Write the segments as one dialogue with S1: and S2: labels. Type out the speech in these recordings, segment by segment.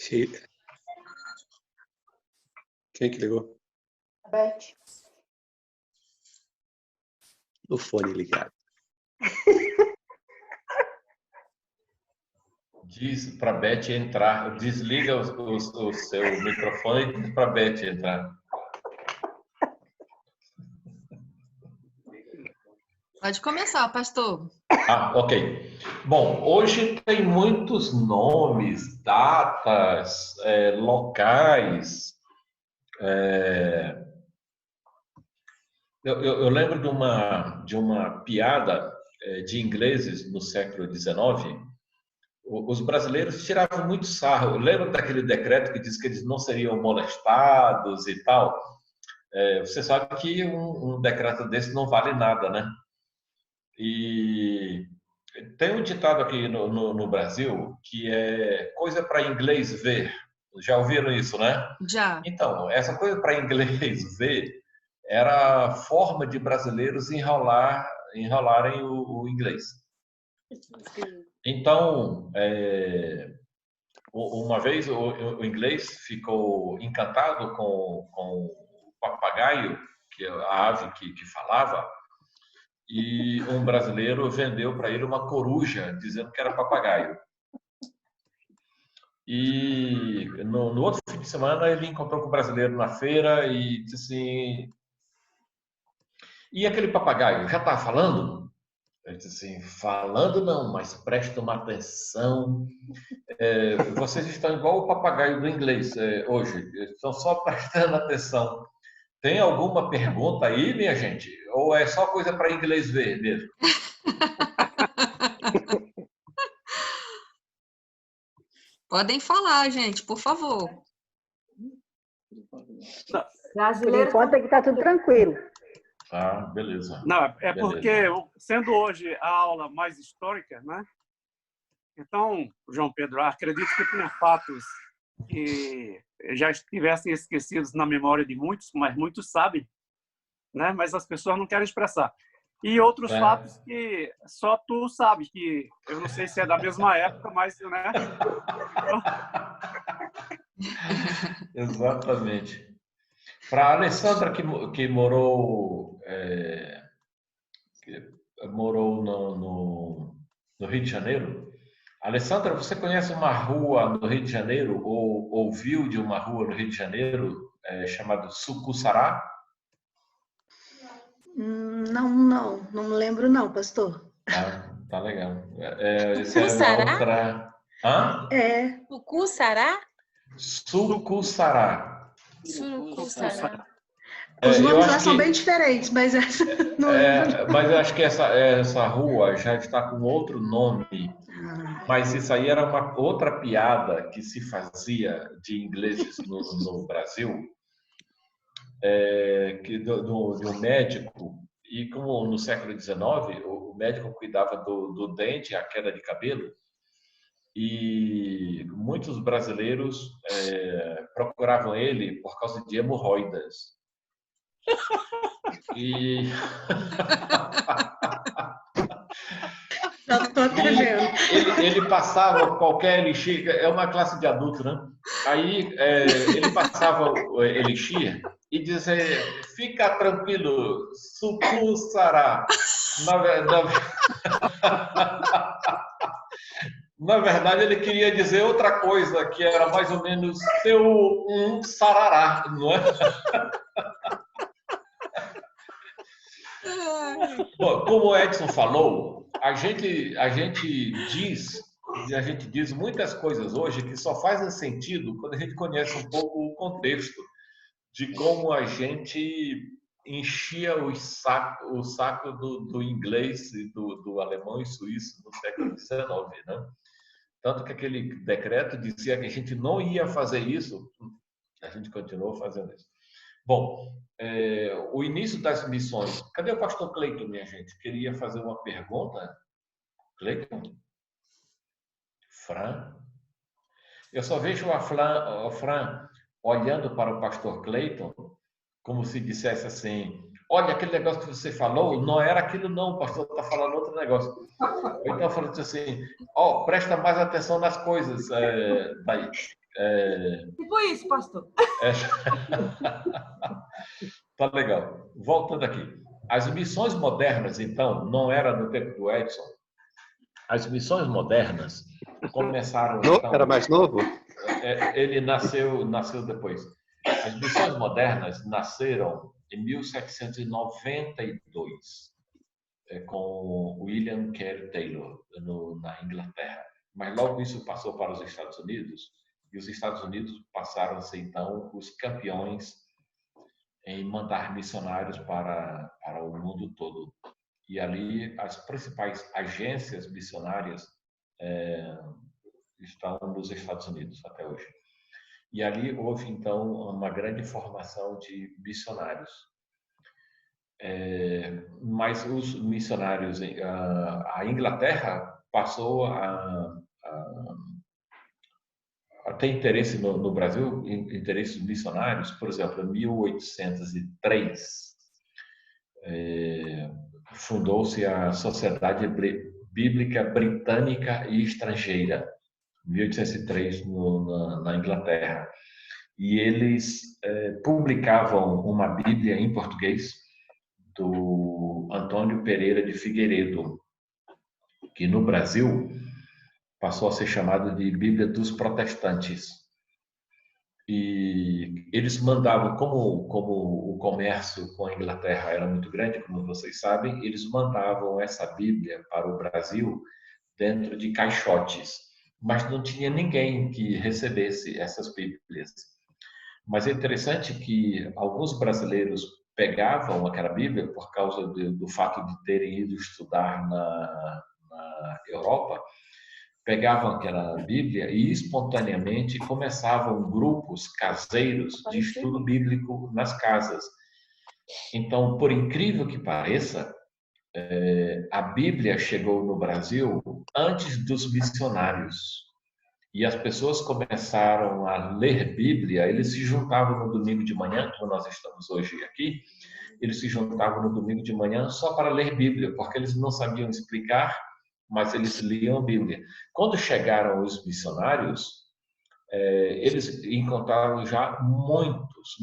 S1: Quem que ligou?
S2: Beth.
S1: O fone ligado.
S3: Diz para a Beth entrar. Desliga o seu microfone e diz para a Beth entrar.
S4: Pode começar, pastor.
S3: Ok. Bom, hoje tem muitos nomes, datas, locais. Eu lembro de uma piada de ingleses no século XIX. Os brasileiros tiravam muito sarro. Lembra daquele decreto que diz que eles não seriam molestados e tal? Você sabe que um decreto desse não vale nada, né? E tem um ditado aqui no Brasil que é coisa para inglês ver. Já ouviram isso, né?
S4: Já.
S3: Então, essa coisa para inglês ver era a forma de brasileiros enrolarem o inglês. Então, uma vez o inglês ficou encantado com o papagaio, que é a ave que falava, e um brasileiro vendeu para ele uma coruja, dizendo que era papagaio. E no outro fim de semana ele encontrou com o brasileiro na feira e disse assim: e aquele papagaio, já está falando? Ele disse assim: falando não, mas presta uma atenção. Vocês estão igual o papagaio do inglês hoje, estão só prestando atenção. Tem alguma pergunta aí, minha gente? Ou é só coisa para inglês ver mesmo?
S4: Podem falar, gente, por favor.
S2: Por enquanto aqui está tudo tranquilo.
S3: Ah, beleza.
S5: Não,
S3: beleza.
S5: Porque, sendo hoje a aula mais histórica, né? Então, João Pedro, acredito que tenha fatos que já estivessem esquecidos na memória de muitos, mas muitos sabem, né? Mas as pessoas não querem expressar. E outros fatos que só tu sabe, que eu não sei se é da mesma época, mas, né?
S3: Exatamente. Para a Alessandra que morou no Rio de Janeiro. Alessandra, você conhece uma rua no Rio de Janeiro ou ouviu de uma rua no Rio de Janeiro chamada Sucussará?
S2: Não me lembro não, pastor.
S3: Tá legal.
S6: Sucussará?
S3: Hã?
S6: Sucussará?
S3: Sucussará.
S6: Sucussará.
S2: Os nomes lá são bem diferentes, mas essa não lembro.
S3: Mas eu acho que essa rua já está com outro nome. Mas isso aí era uma outra piada que se fazia de ingleses no Brasil, de um médico. E como no século XIX, o médico cuidava do dente, a queda de cabelo, e muitos brasileiros procuravam ele por causa de hemorroidas. E ele passava qualquer elixir, é uma classe de adulto, né? Aí ele passava o elixir e dizia: fica tranquilo, Sucussará. Na verdade, ele queria dizer outra coisa, que era mais ou menos seu sarará, não é? Bom, como o Edson falou, a gente diz muitas coisas hoje que só fazem sentido quando a gente conhece um pouco o contexto de como a gente enchia o saco do inglês e do alemão e suíço no século XIX, né? Tanto que aquele decreto dizia que a gente não ia fazer isso, a gente continuou fazendo isso. Bom, o início das missões. Cadê o pastor Cleiton, minha gente? Queria fazer uma pergunta. Cleiton? Fran? Eu só vejo o Fran olhando para o pastor Cleiton como se dissesse assim: olha, aquele negócio que você falou, não era aquilo não, o pastor está falando outro negócio. Ou então falando assim: presta mais atenção nas coisas daí.
S7: Tipo isso, pastor.
S3: Tá legal. Voltando aqui. As missões modernas, então, não era no tempo do Edson. As missões modernas começaram... Então,
S1: Era mais novo?
S3: Ele nasceu depois. As missões modernas nasceram em 1792, com William Carey Taylor, na Inglaterra. Mas logo isso passou para os Estados Unidos, e os Estados Unidos passaram a ser, então, os campeões em mandar missionários para o mundo todo. E ali as principais agências missionárias estão nos Estados Unidos até hoje. E ali houve, então, uma grande formação de missionários. Mas os missionários, a Inglaterra passou a ter interesse no Brasil, interesses missionários. Por exemplo, em 1803, fundou-se a Sociedade Bíblica Britânica e Estrangeira, 1803, na Inglaterra. E eles publicavam uma Bíblia em português do Antônio Pereira de Figueiredo, que no Brasil passou a ser chamado de Bíblia dos Protestantes. E eles mandavam, como o comércio com a Inglaterra era muito grande, como vocês sabem, eles mandavam essa Bíblia para o Brasil dentro de caixotes, mas não tinha ninguém que recebesse essas Bíblias. Mas é interessante que alguns brasileiros pegavam aquela Bíblia por causa do fato de terem ido estudar na Europa, pegavam aquela Bíblia e espontaneamente começavam grupos caseiros de estudo bíblico nas casas. Então, por incrível que pareça, a Bíblia chegou no Brasil antes dos missionários. E as pessoas começaram a ler Bíblia, eles se juntavam no domingo de manhã, como nós estamos hoje aqui, eles se juntavam no domingo de manhã só para ler Bíblia, porque eles não sabiam explicar, mas eles liam a Bíblia. Quando chegaram os missionários, eles encontraram já muitos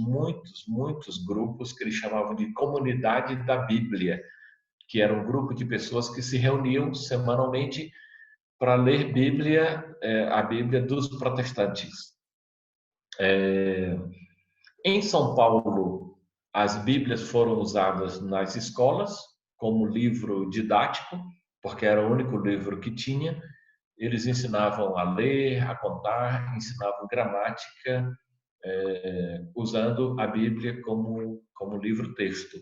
S3: grupos que eles chamavam de Comunidade da Bíblia, que era um grupo de pessoas que se reuniam semanalmente para ler a Bíblia dos protestantes. Em São Paulo, as Bíblias foram usadas nas escolas como livro didático, porque era o único livro que tinha. Eles ensinavam a ler, a contar, ensinavam gramática, usando a Bíblia como livro-texto.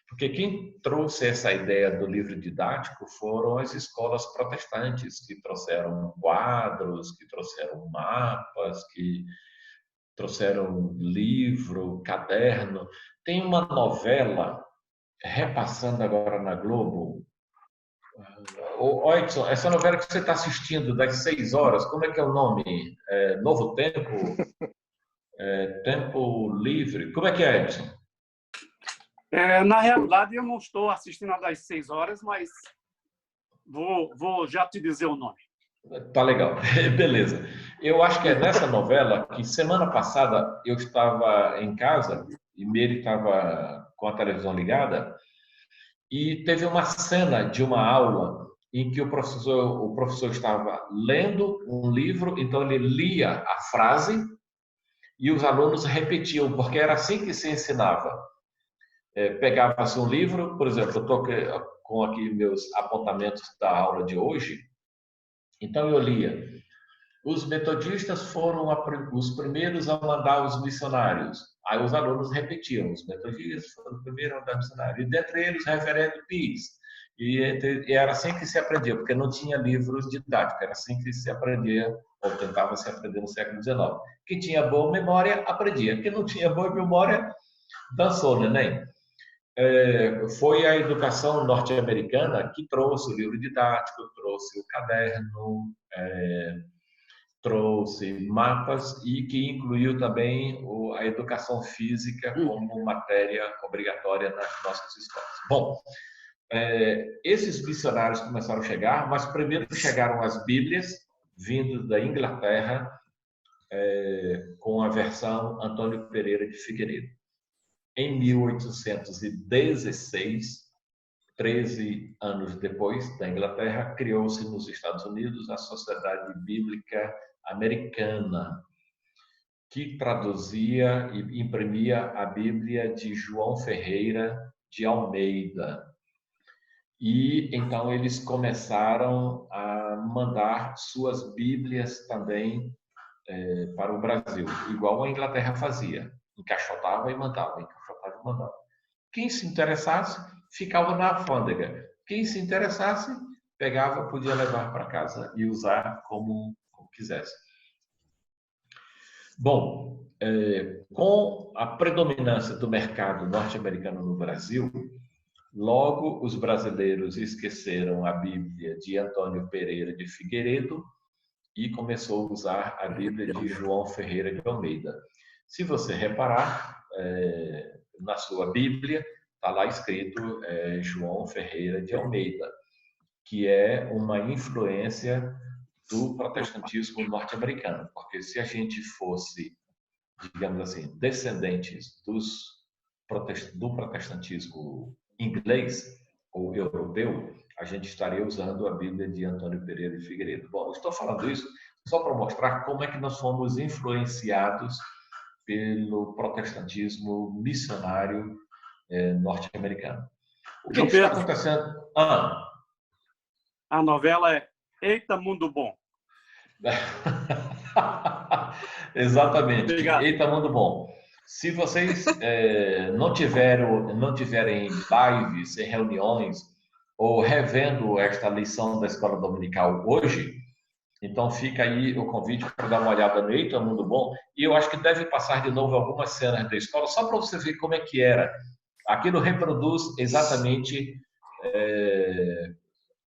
S3: Porque quem trouxe essa ideia do livro didático foram as escolas protestantes, que trouxeram quadros, que trouxeram mapas, que trouxeram livro, caderno. Tem uma novela repassando agora na Globo. Ô, Edson, essa novela que você está assistindo, das 6 horas, como é que é o nome? Novo Tempo? Tempo Livre? Como é que é, Edson?
S5: Na realidade, eu não estou assistindo a das 6 horas, mas vou já te dizer o nome.
S3: Tá legal. Beleza. Eu acho que é nessa novela que semana passada eu estava em casa e Meire estava com a televisão ligada e teve uma cena de uma aula em que o professor estava lendo um livro, então ele lia a frase e os alunos repetiam, porque era assim que se ensinava. Pegava-se um livro, por exemplo, eu estou com aqui meus apontamentos da aula de hoje, então eu lia. Os metodistas foram os primeiros a mandar os missionários. Aí os alunos repetiam, os metodistas foram os primeiros a mandar missionários. E dentre eles, o reverendo Pires. E era assim que se aprendia, porque não tinha livros didáticos, era assim que se aprendia, ou tentava se aprender no século XIX. Quem tinha boa memória, aprendia. Quem não tinha boa memória, dançou no Enem. Foi a educação norte-americana que trouxe o livro didático, trouxe o caderno, trouxe mapas e que incluiu também a educação física como matéria obrigatória nas nossas escolas. Bom, esses missionários começaram a chegar, mas primeiro chegaram as Bíblias, vindas da Inglaterra, com a versão Antônio Pereira de Figueiredo. Em 1816, 13 anos depois da Inglaterra, criou-se nos Estados Unidos a Sociedade Bíblica Americana, que traduzia e imprimia a Bíblia de João Ferreira de Almeida. E então eles começaram a mandar suas Bíblias também para o Brasil, igual a Inglaterra fazia. Encaixotava e mandava, encaixotava e mandava. Quem se interessasse, ficava na alfândega. Quem se interessasse, pegava, podia levar para casa e usar como quisesse. Bom, com a predominância do mercado norte-americano no Brasil, logo os brasileiros esqueceram a Bíblia de Antônio Pereira de Figueiredo e começou a usar a Bíblia de João Ferreira de Almeida. Se você reparar, na sua Bíblia, está lá escrito João Ferreira de Almeida, que é uma influência do protestantismo norte-americano. Porque se a gente fosse, digamos assim, descendentes do protestantismo inglês ou europeu, a gente estaria usando a Bíblia de Antônio Pereira de Figueiredo. Bom, eu estou falando isso só para mostrar como é que nós fomos influenciados pelo protestantismo missionário norte-americano. O que está acontecendo?
S5: A novela é Eita Mundo Bom.
S3: Exatamente.
S5: Obrigado.
S3: Eita Mundo Bom. Se vocês não tiverem lives e reuniões ou revendo esta lição da Escola Dominical hoje, então fica aí o convite para dar uma olhada no Eita Mundo Bom. E eu acho que deve passar de novo algumas cenas da escola, só para você ver como é que era. Aquilo reproduz exatamente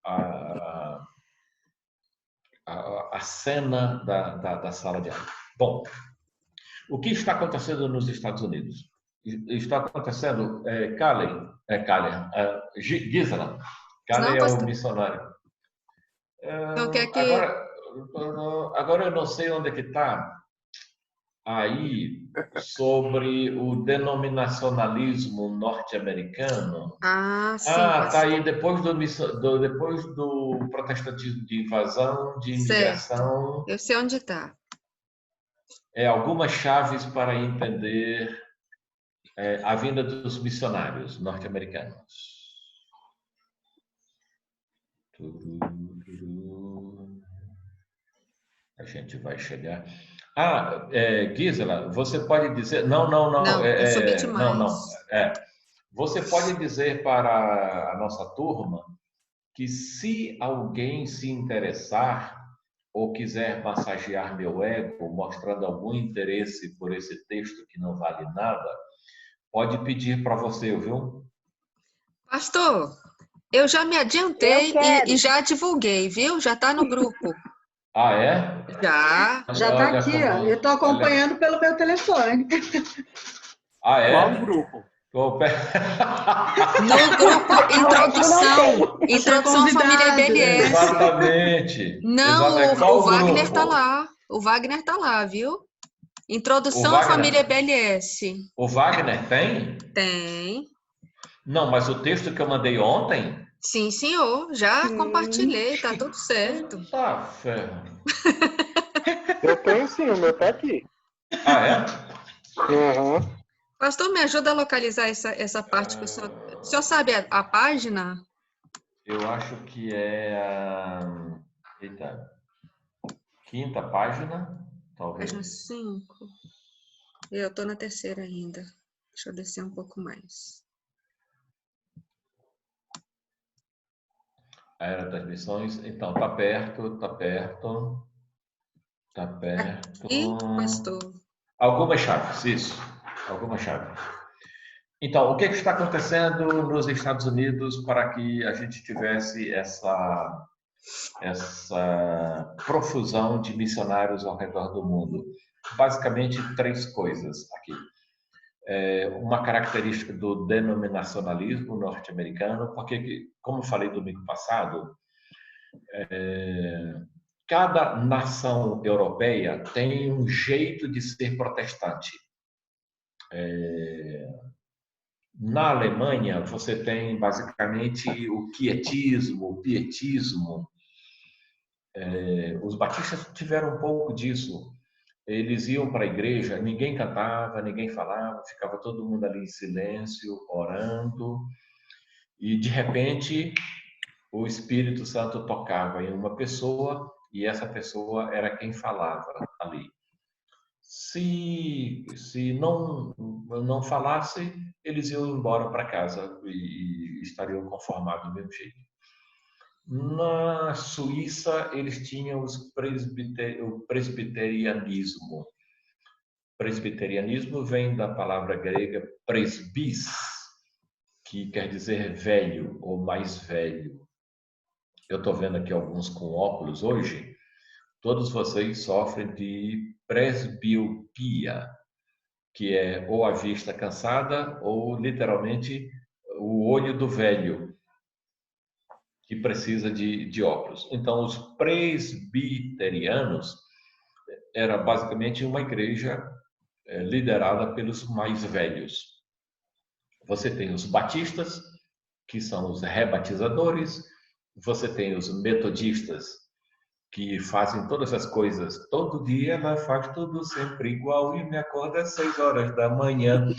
S3: a cena da sala de aula. Bom, o que está acontecendo nos Estados Unidos? Está acontecendo, Gisela. Callen é o missionário. Agora eu não sei onde é que está aí sobre o denominacionalismo norte-americano.
S4: Sim.
S3: Tá aí depois do protestantismo de invasão, de imigração.
S4: Eu sei onde está.
S3: Algumas chaves para entender a vinda dos missionários norte-americanos. A gente vai chegar. Gisela, você pode dizer... Não,
S4: eu subi demais.
S3: Você pode dizer para a nossa turma que se alguém se interessar ou quiser massagear meu ego, mostrando algum interesse por esse texto que não vale nada, pode pedir para você, viu?
S4: Pastor, eu já me adiantei e já divulguei, viu? Já está no grupo.
S3: É?
S4: Já.
S2: Já está aqui, ó. Eu estou acompanhando pelo meu telefone.
S3: É?
S5: Qual grupo?
S4: No grupo Introdução à Família BLS.
S3: Exatamente.
S4: Não, o Wagner está lá. O Wagner está lá, viu? Introdução à Família BLS.
S3: O Wagner tem?
S4: Tem.
S3: Não, mas o texto que eu mandei ontem...
S4: Sim, senhor. Já compartilhei, tá tudo certo.
S3: Tá, ferro.
S7: Eu tenho sim, o meu tá aqui.
S3: É?
S7: Uhum.
S4: Pastor, me ajuda a localizar essa parte que o senhor sabe a página?
S3: Eu acho que é a... Eita. Quinta página, talvez.
S4: Página 5. Eu estou na terceira ainda. Deixa eu descer um pouco mais.
S3: A Era das Missões. Então, tá perto.
S4: E, pastor?
S3: Algumas chaves, isso. Algumas chaves. Então, o que está acontecendo nos Estados Unidos para que a gente tivesse essa profusão de missionários ao redor do mundo? Basicamente, 3 coisas aqui. Uma característica do denominacionalismo norte-americano, porque, como eu falei domingo passado, cada nação europeia tem um jeito de ser protestante. Na Alemanha, você tem basicamente o quietismo, o pietismo. Os batistas tiveram um pouco disso. Eles iam para a igreja, ninguém cantava, ninguém falava, ficava todo mundo ali em silêncio, orando. E, de repente, o Espírito Santo tocava em uma pessoa e essa pessoa era quem falava ali. Se não falasse, eles iam embora para casa e estariam conformados do mesmo jeito. Na Suíça, eles tinham o presbiterianismo. Presbiterianismo vem da palavra grega presbis, que quer dizer velho ou mais velho. Eu estou vendo aqui alguns com óculos hoje. Todos vocês sofrem de presbiopia, que é ou a vista cansada ou, literalmente, o olho do velho, que precisa de óculos. Então, os presbiterianos era basicamente uma igreja liderada pelos mais velhos. Você tem os batistas, que são os rebatizadores, você tem os metodistas, que fazem todas as coisas todo dia, ela faz tudo sempre igual e me acorda às 6 horas da manhã.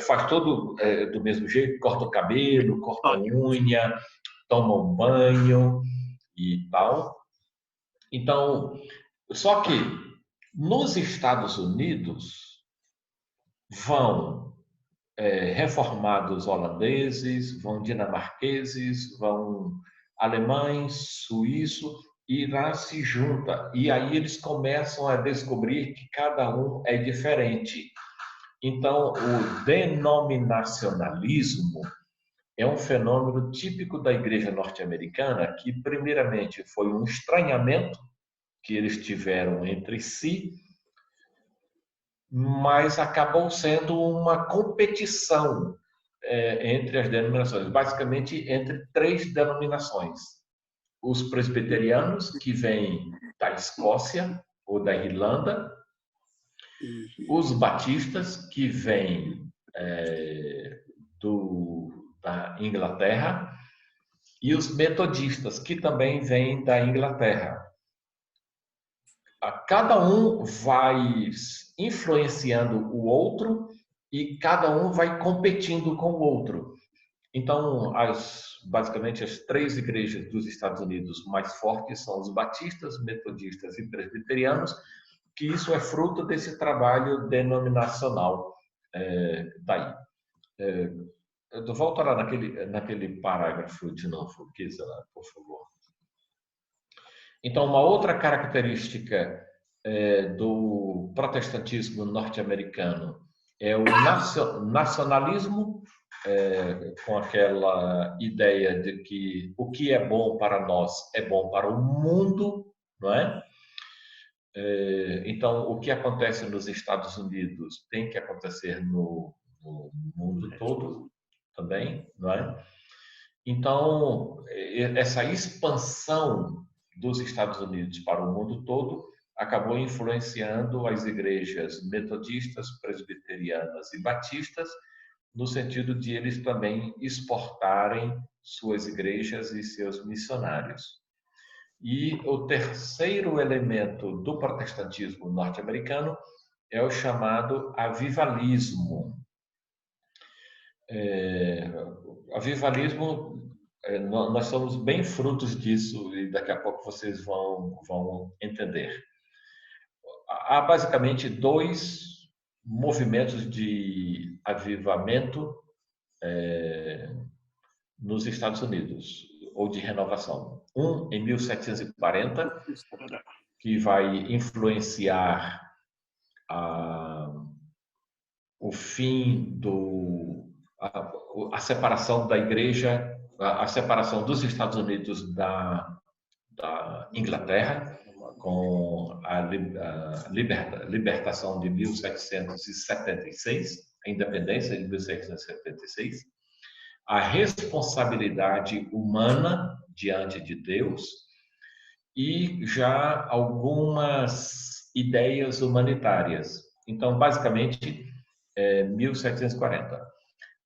S3: Faz tudo do mesmo jeito, corta o cabelo, corta a unha, toma um banho e tal. Então, só que nos Estados Unidos vão reformados holandeses, vão dinamarqueses, vão alemães, suíços, e lá se junta. E aí eles começam a descobrir que cada um é diferente. Então, o denominacionalismo é um fenômeno típico da igreja norte-americana que, primeiramente, foi um estranhamento que eles tiveram entre si, mas acabou sendo uma competição entre as denominações, basicamente entre 3 denominações. Os presbiterianos, que vêm da Escócia ou da Irlanda, os batistas, que vêm da Inglaterra, e os metodistas, que também vêm da Inglaterra. Cada um vai influenciando o outro e cada um vai competindo com o outro. Então, basicamente, as 3 igrejas dos Estados Unidos mais fortes são os batistas, metodistas e presbiterianos, que isso é fruto desse trabalho denominacional daí. Volta lá naquele parágrafo de novo, Gisela, por favor. Então, uma outra característica do protestantismo norte-americano é o nacionalismo, com aquela ideia de que o que é bom para nós é bom para o mundo, não é? Então, o que acontece nos Estados Unidos tem que acontecer no mundo todo também, não é? Então, essa expansão dos Estados Unidos para o mundo todo acabou influenciando as igrejas metodistas, presbiterianas e batistas, no sentido de eles também exportarem suas igrejas e seus missionários. E o terceiro elemento do protestantismo norte-americano é o chamado avivalismo. Avivalismo, nós somos bem frutos disso e daqui a pouco vocês vão entender. Há basicamente 2 movimentos de avivamento nos Estados Unidos, ou de renovação. Um em 1740, que vai influenciar o fim a separação da igreja, a separação dos Estados Unidos da Inglaterra, com a libertação de 1776, a independência de 1776, a responsabilidade humana diante de Deus e já algumas ideias humanitárias. Então, basicamente, 1740.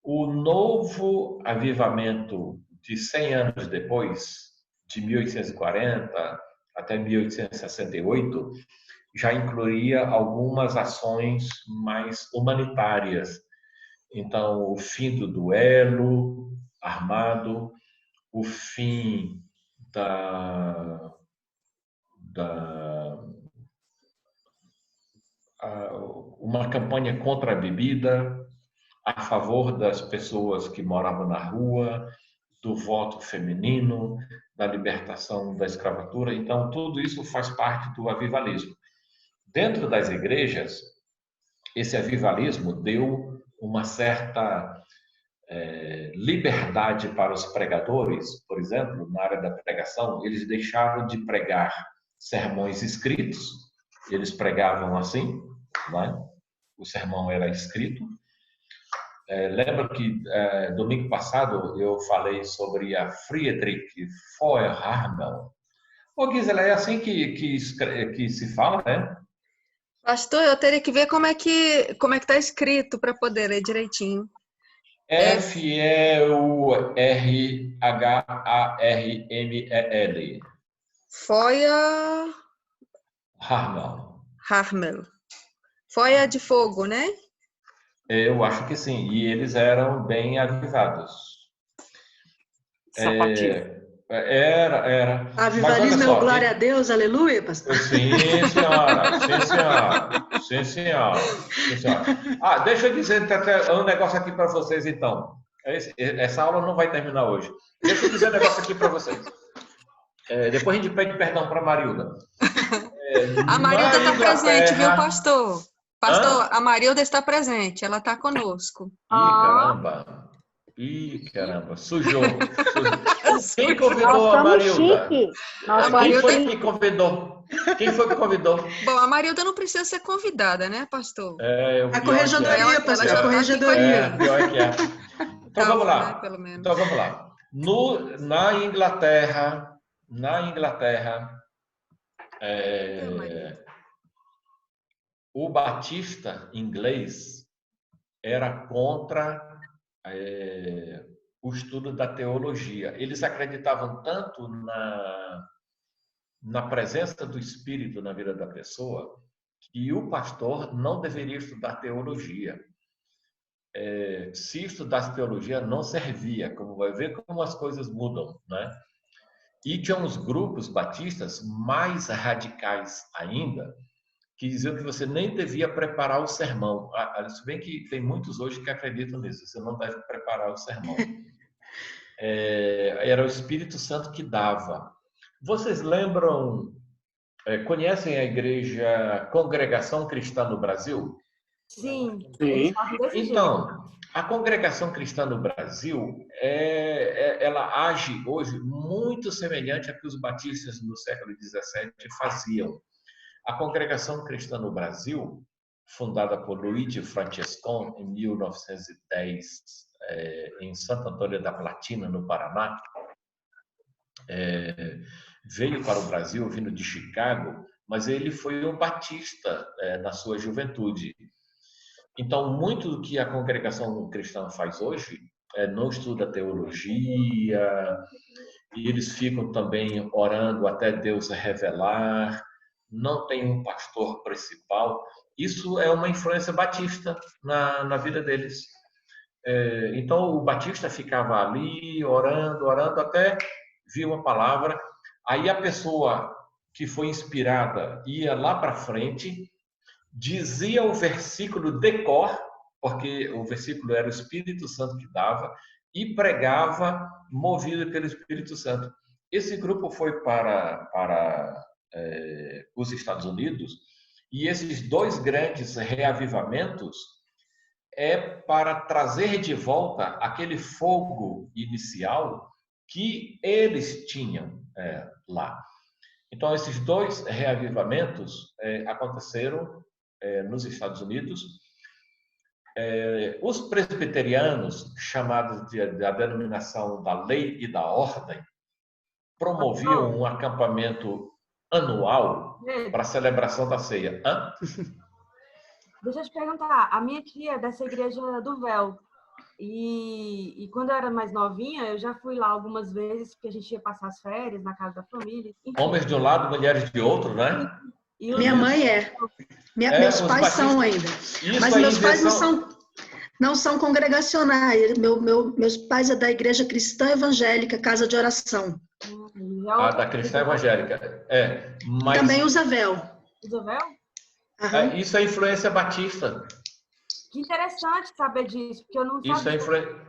S3: O novo avivamento de 100 anos depois, de 1840 até 1868, já incluía algumas ações mais humanitárias. Então, o fim do duelo armado, o fim uma campanha contra a bebida, a favor das pessoas que moravam na rua, do voto feminino, da libertação da escravatura. Então, tudo isso faz parte do avivalismo. Dentro das igrejas, esse avivalismo deu uma certa liberdade para os pregadores. Por exemplo, na área da pregação, eles deixaram de pregar sermões escritos, eles pregavam assim, né? O sermão era escrito. Lembro que domingo passado eu falei sobre a Friedrich Feuerhamel. Ô, Gisela, é assim que se fala, né?
S4: Pastor, eu teria que ver como é que está escrito para poder ler direitinho.
S3: Feuerhamel.
S4: Feuerhamel. Feuer de fogo, né?
S3: Eu acho que sim. E eles eram bem avivados.
S5: Sapatinho.
S3: Era.
S2: Avivalismo é o glória a Deus, aleluia, pastor?
S3: Sim, senhora. Sim, senhora. Sim, senhora. Sim, senhora. Deixa eu dizer um negócio aqui para vocês, então. Essa aula não vai terminar hoje. Deixa eu dizer um negócio aqui para vocês. Depois a gente pede perdão para a Marilda.
S4: A Marilda está presente, viu, pastor? Pastor, a Marilda está presente, ela está conosco.
S3: Ih, caramba. Sujou. Quem convidou a Marilda? Quem foi que convidou? Quem foi que convidou?
S4: Bom, a Marilda não precisa ser convidada, né, pastor?
S2: A corregedoria, pastor, a corregedoria.
S3: Pior que é. Então, vamos lá.
S4: Né, pelo menos.
S3: Então, vamos lá. Na Inglaterra, o batista inglês era contra o estudo da teologia. Eles acreditavam tanto na presença do Espírito na vida da pessoa que o pastor não deveria estudar teologia. Se estudasse teologia, não servia. Como vai ver como as coisas mudam, né? E tinha uns grupos batistas mais radicais ainda, que diziam que você nem devia preparar o sermão. Se bem que tem muitos hoje que acreditam nisso, você não deve preparar o sermão. Era o Espírito Santo que dava. Vocês lembram, conhecem a igreja Congregação Cristã no Brasil?
S6: Sim.
S3: Então, a Congregação Cristã no Brasil, ela age hoje muito semelhante a que os batistas no século XVII faziam. A Congregação Cristã no Brasil, fundada por Luigi Francescon em 1910, em Santo Antônio da Platina, no Paraná, veio para o Brasil vindo de Chicago, mas ele foi um batista na sua juventude. Então, muito do que a Congregação Cristã faz hoje não estuda teologia, e eles ficam também orando até Deus revelar, não tem um pastor principal. Isso é uma influência batista na vida deles. Então, o batista ficava ali orando, até vir uma palavra. Aí a pessoa que foi inspirada ia lá para frente, dizia o versículo de cor, porque o versículo era o Espírito Santo que dava, e pregava movido pelo Espírito Santo. Esse grupo foi para os Estados Unidos, e esses dois grandes reavivamentos para trazer de volta aquele fogo inicial que eles tinham lá. Então, esses dois reavivamentos aconteceram nos Estados Unidos. Os presbiterianos, chamados da denominação da lei e da ordem, promoviam um acampamento anual para a celebração da ceia. Hã?
S8: Deixa eu te perguntar, a minha tia é dessa igreja do Véu. E quando eu era mais novinha, eu já fui lá algumas vezes, porque a gente ia passar as férias na casa da família. Enfim.
S3: Homens de um lado, mulheres de outro, né?
S2: Minha mãe é. Meus pais são ainda. Mas meus pais não são congregacionais. Meus pais é da Igreja Cristã Evangélica, Casa de Oração.
S3: Da Cristã Evangélica. Mas...
S2: Também usa véu.
S8: Usa véu?
S3: Isso é influência batista.
S8: Que interessante saber disso, porque eu não sabia.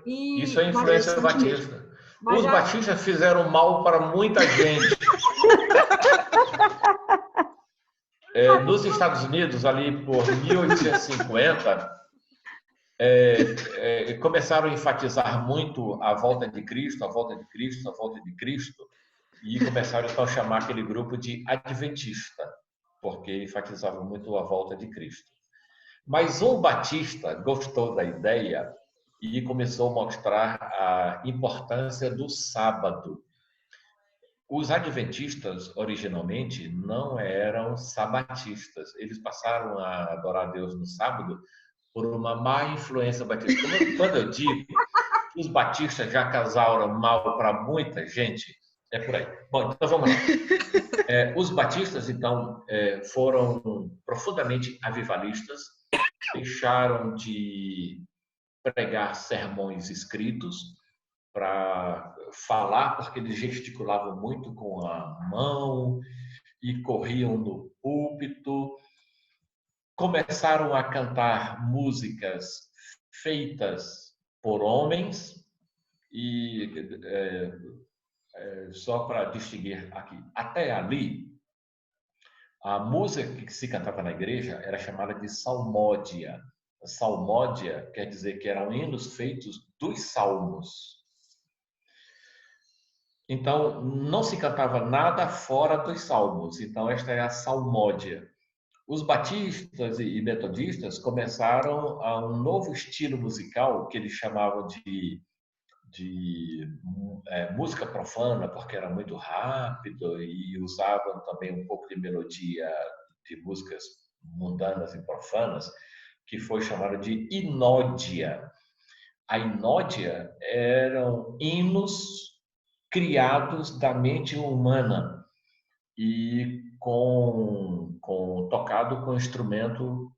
S3: Isso é influência batista. Os batistas fizeram mal para muita gente. Nos Estados Unidos, ali por 1850, começaram a enfatizar muito a volta de Cristo, a volta de Cristo, a volta de Cristo, e começaram então a chamar aquele grupo de adventista, porque enfatizavam muito a volta de Cristo. Mas um batista gostou da ideia e começou a mostrar a importância do sábado. Os adventistas, originalmente, não eram sabatistas. Eles passaram a adorar a Deus no sábado por uma má influência batista. Quando eu digo que os batistas já causaram mal para muita gente, é por aí. Bom, então vamos lá. Os batistas, então, foram profundamente avivalistas, deixaram de pregar sermões escritos para falar, porque eles gesticulavam muito com a mão e corriam no púlpito. Começaram a cantar músicas feitas por homens e, só para distinguir aqui, até ali, a música que se cantava na igreja era chamada de salmódia. Salmódia quer dizer que eram hinos feitos dos salmos. Então, não se cantava nada fora dos salmos. Então, esta é a salmódia. Os batistas e metodistas começaram a um novo estilo musical que eles chamavam de música profana, porque era muito rápido e usavam também um pouco de melodia de músicas mundanas e profanas, que foi chamada de inódia. A inódia eram hinos criados da mente humana e tocado com instrumento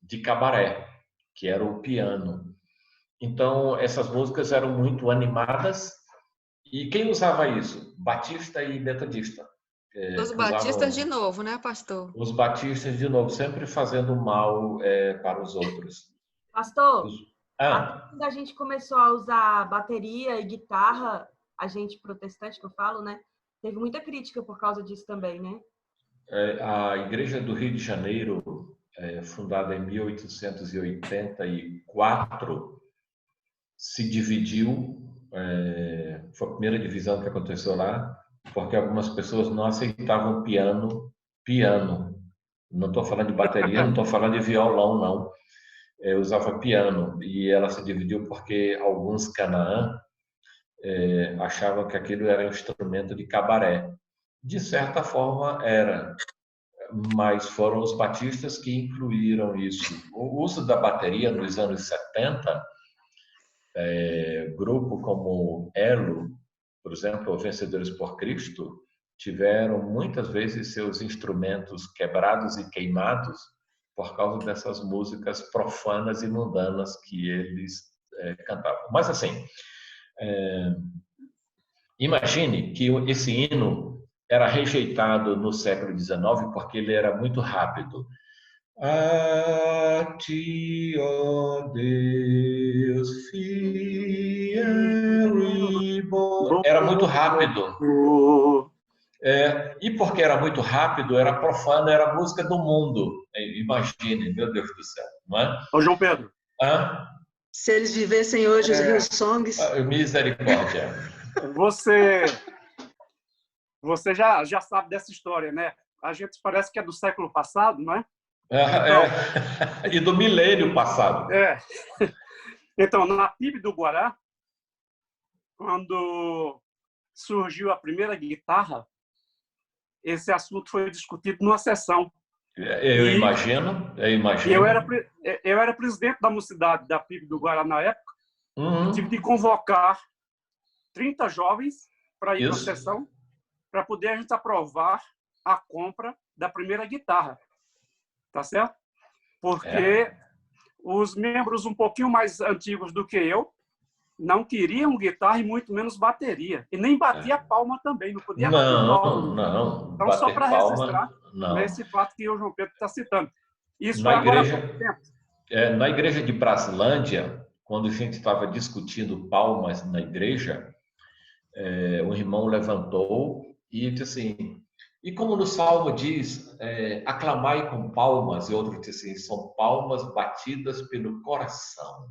S3: de cabaré, que era o piano. Então, essas músicas eram muito animadas. E quem usava isso? Batista e metodista.
S4: Os batistas de novo, né, pastor?
S3: Os batistas de novo, sempre fazendo mal para os outros.
S8: Pastor, quando a gente começou a usar bateria e guitarra, a gente protestante, que eu falo, né? Teve muita crítica por causa disso também, né?
S3: A Igreja do Rio de Janeiro, fundada em 1884, se dividiu. Foi a primeira divisão que aconteceu lá, porque algumas pessoas não aceitavam piano. Não estou falando de bateria, não estou falando de violão, não. Usava piano. E ela se dividiu porque alguns Canaã achavam que aquilo era um instrumento de cabaré. De certa forma, era. Mas foram os batistas que incluíram isso. O uso da bateria nos anos 70, grupo como Elo, por exemplo, Vencedores por Cristo, tiveram muitas vezes seus instrumentos quebrados e queimados por causa dessas músicas profanas e mundanas que eles cantavam. Mas assim, imagine que esse hino era rejeitado no século XIX porque ele era muito rápido. A ti, ó Deus, fiel e bom. Era muito rápido. E porque era muito rápido, era profano, era música do mundo. Imagine, meu Deus do céu, não é?
S5: Ô, João Pedro.
S2: Se eles vivessem hoje os Hillsongs.
S3: Misericórdia.
S5: Você já sabe dessa história, né? A gente parece que é do século passado, não é?
S3: E do milênio passado.
S5: Então, na PIB do Guará, quando surgiu a primeira guitarra, esse assunto foi discutido numa sessão.
S3: Eu imagino.
S5: E eu era presidente da mocidade da PIB do Guará na época. E tive de convocar 30 jovens para ir para a sessão, para poder a gente aprovar a compra da primeira guitarra. Tá certo? Porque os membros um pouquinho mais antigos do que eu não queriam guitarra e muito menos bateria. E nem batia palma também, não podia bater palma.
S3: Não.
S5: Então, só para registrar esse fato que o João Pedro está citando. Isso
S3: na
S5: foi agora
S3: igreja,
S5: há pouco tempo.
S3: Na igreja de Brasilândia, quando a gente estava discutindo palmas na igreja, o irmão levantou e disse assim, e como no Salmo diz, aclamai com palmas, e outro disse assim, são palmas batidas pelo coração.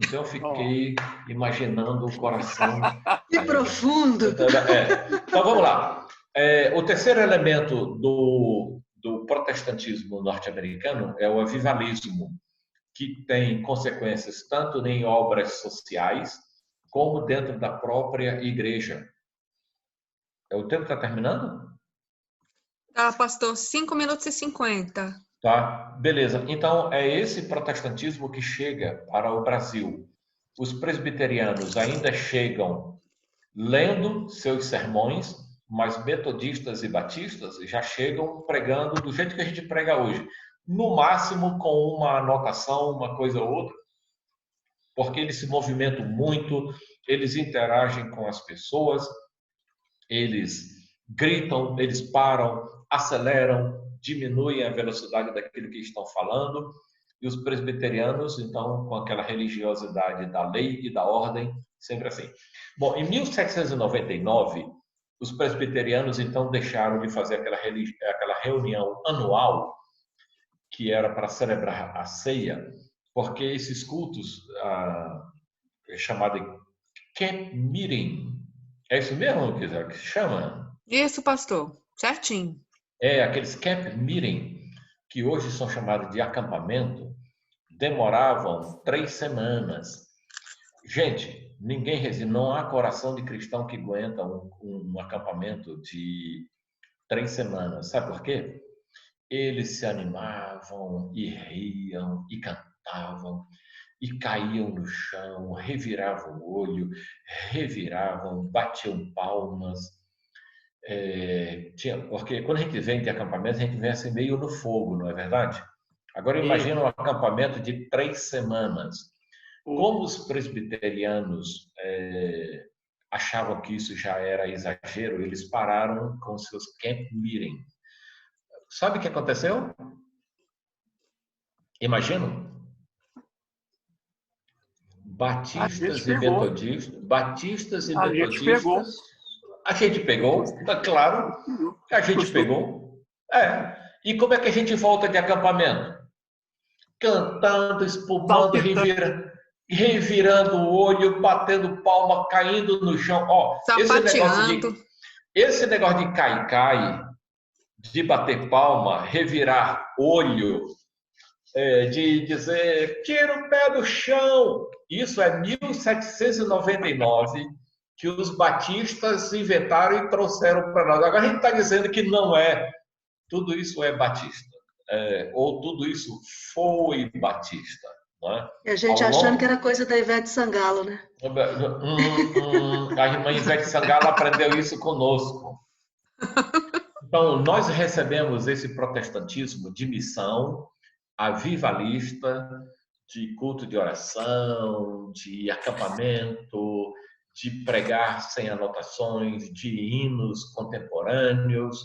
S3: Então eu fiquei imaginando o coração.
S2: Que profundo!
S3: Então vamos lá. O terceiro elemento do protestantismo norte-americano é o avivalismo, que tem consequências tanto em obras sociais como dentro da própria igreja. O tempo está terminando?
S4: Tá, pastor, 5 minutos e 50.
S3: Tá, beleza. Então, é esse protestantismo que chega para o Brasil. Os presbiterianos ainda chegam lendo seus sermões, mas metodistas e batistas já chegam pregando do jeito que a gente prega hoje. No máximo com uma anotação, uma coisa ou outra, porque eles se movimentam muito, eles interagem com as pessoas, eles gritam, eles param, aceleram, diminuem a velocidade daquilo que estão falando, e os presbiterianos, então, com aquela religiosidade da lei e da ordem, sempre assim. Bom, em 1799, os presbiterianos, então, deixaram de fazer aquela reunião anual, que era para celebrar a ceia, porque esses cultos, chamado camp meeting, é isso mesmo que se chama?
S4: Isso, pastor, certinho.
S3: Aqueles camp meeting, que hoje são chamados de acampamento, demoravam 3 semanas. Gente, ninguém resiste, não há coração de cristão que aguenta um acampamento de 3 semanas. Sabe por quê? Eles se animavam e riam e cantavam e caíam no chão, reviravam o olho, reviravam, batiam palmas. Porque quando a gente vem de acampamento, a gente vem assim meio no fogo, não é verdade? Agora imagina um acampamento de 3 semanas. Como os presbiterianos achavam que isso já era exagero, eles pararam com seus camp meeting. Sabe o que aconteceu? Imagina. Batistas e metodistas. A gente pegou, claro, a gente pegou. E como é que a gente volta de acampamento? Cantando, espumando, revirando o olho, batendo palma, caindo no chão. Esse negócio de cai, de bater palma, revirar olho, de dizer, tira o pé do chão. Isso é 1799, que os batistas inventaram e trouxeram para nós. Agora a gente está dizendo que não é. Tudo isso é batista. Ou tudo isso foi batista. Não é?
S2: E a gente achando que era coisa da Ivete Sangalo, né?
S3: A irmã Ivete Sangalo aprendeu isso conosco. Então, nós recebemos esse protestantismo de missão, avivalista, de culto de oração, de acampamento, de pregar sem anotações, de hinos contemporâneos,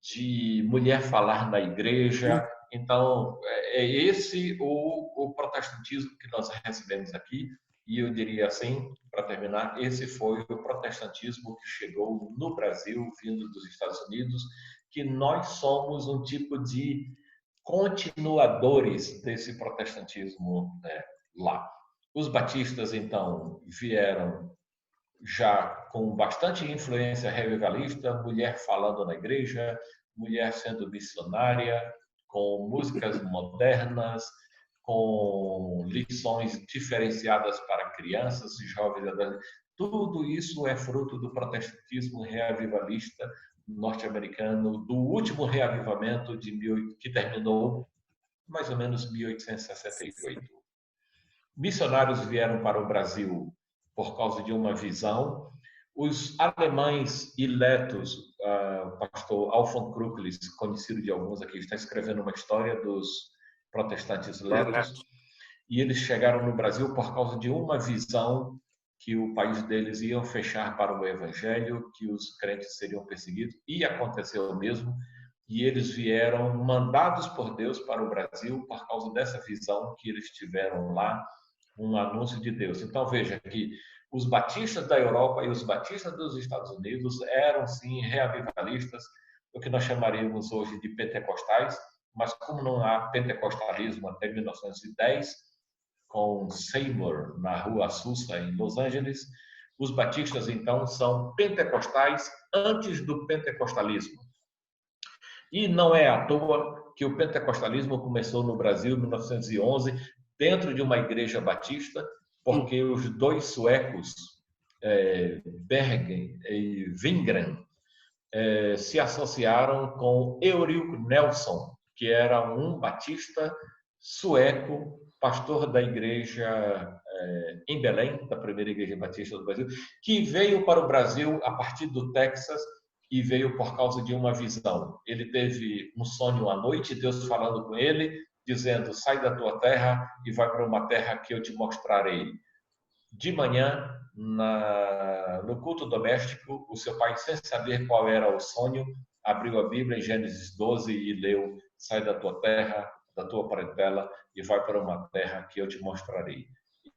S3: de mulher falar na igreja. Então, é esse o protestantismo que nós recebemos aqui. E eu diria assim, para terminar, esse foi o protestantismo que chegou no Brasil, vindo dos Estados Unidos, que nós somos um tipo de continuadores desse protestantismo lá. Os batistas, então, vieram já com bastante influência revivalista, mulher falando na igreja, mulher sendo missionária, com músicas modernas, com lições diferenciadas para crianças e jovens. Tudo isso é fruto do protestantismo revivalista norte-americano do último reavivamento que terminou mais ou menos 1868. Missionários vieram para o Brasil por causa de uma visão. Os alemães iletos, o pastor Alfons Kruklis, conhecido de alguns aqui, está escrevendo uma história dos protestantes iletos, e eles chegaram no Brasil por causa de uma visão que o país deles ia fechar para o evangelho, que os crentes seriam perseguidos, e aconteceu mesmo, e eles vieram mandados por Deus para o Brasil por causa dessa visão que eles tiveram lá, um anúncio de Deus. Então veja que os batistas da Europa e os batistas dos Estados Unidos eram sim reavivalistas, o que nós chamaríamos hoje de pentecostais, mas como não há pentecostalismo até 1910, com Seymour na Rua Azusa, em Los Angeles, os batistas então são pentecostais antes do pentecostalismo. E não é à toa que o pentecostalismo começou no Brasil em 1911, dentro de uma igreja batista, porque os dois suecos, Bergen e Wingren, se associaram com Eurico Nelson, que era um batista sueco, pastor da igreja em Belém, da primeira igreja batista do Brasil, que veio para o Brasil a partir do Texas e veio por causa de uma visão. Ele teve um sonho à noite, Deus falando com ele, dizendo: sai da tua terra e vai para uma terra que eu te mostrarei. De manhã, no culto doméstico, o seu pai, sem saber qual era o sonho, abriu a Bíblia em Gênesis 12 e leu: sai da tua terra, da tua parentela e vai para uma terra que eu te mostrarei.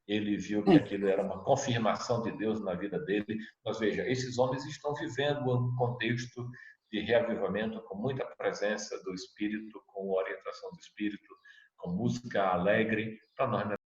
S3: Ele viu que aquilo era uma confirmação de Deus na vida dele. Mas veja, esses homens estão vivendo um contexto de reavivamento com muita presença do Espírito, com orientação do Espírito, com música alegre, para nós